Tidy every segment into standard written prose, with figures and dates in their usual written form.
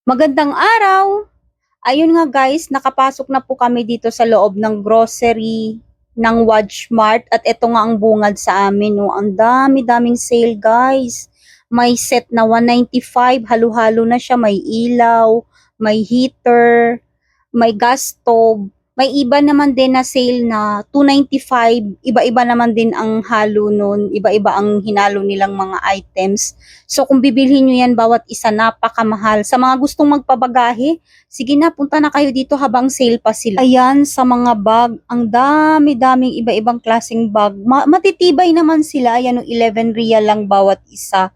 Magandang araw! Ayun nga guys, nakapasok na po kami dito sa loob ng grocery ng Watchmart at ito nga ang bungad sa amin. Oh. Ang dami-daming sale guys. May set na 195, halo-halo na siya. May ilaw, may heater, may gas stove. May iba naman din na sale na 295. Iba-iba naman din ang halo nun. Iba-iba ang hinalo nilang mga items. So kung bibilhin nyo yan, bawat isa napakamahal. Sa mga gustong magpabagahe, sige na, punta na kayo dito habang sale pa sila. Ayan, sa mga bag, ang dami-daming iba-ibang klaseng bag. Matitibay naman sila. Ayan, 11 real lang bawat isa.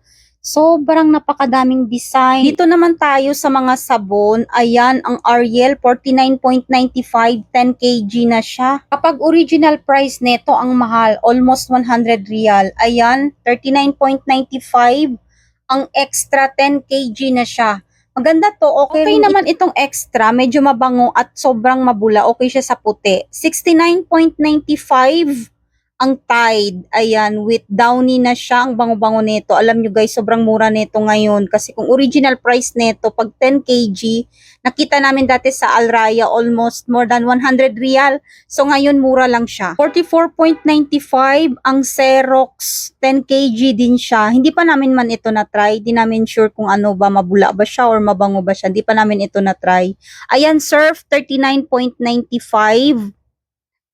Sobrang napakadaming design. Dito naman tayo sa mga sabon. Ayan, ang Ariel 49.95, 10 kg na siya. Kapag original price nito ang mahal, almost 100 real. Ayan, 39.95. Ang extra 10 kg na siya. Maganda to. Okay naman itong extra. Medyo mabango at sobrang mabula. Okay siya sa puti. 69.95 ang Tide. Ayan, with downy na siya. Ang bango-bango nito. Alam nyo guys, sobrang mura nito ngayon. Kasi kung original price nito, pag 10 kg, nakita namin dati sa Alraya, almost more than 100 real. So ngayon, mura lang siya. 44.95 ang Xerox. 10 kg din siya. Hindi pa namin man ito na-try. Hindi namin sure kung ano ba, mabula ba siya or mabango ba siya. Hindi pa namin ito na-try. Ayan, Surf, 39.95.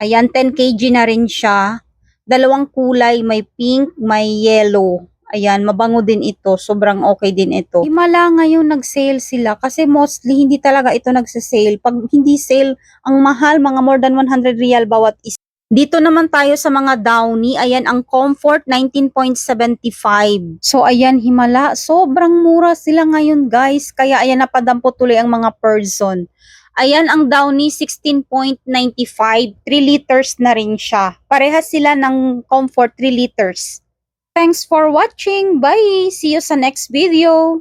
Ayan, 10 kg na rin siya. Dalawang kulay, may pink, may yellow. Ayan, mabango din ito. Sobrang okay din ito. Himala ngayon nag-sale sila kasi mostly hindi talaga ito nagse-sale. Pag hindi sale, ang mahal, mga more than 100 real bawat isa. Dito naman tayo sa mga downy. Ayan, ang Comfort, 19.75. So, ayan, himala. Sobrang mura sila ngayon, guys. Kaya, ayan, napadampot tuloy ang mga person. Ayan, ang Downy 16.95, 3 liters na rin siya. Parehas sila ng Comfort 3 liters. Thanks for watching. Bye! See you sa next video.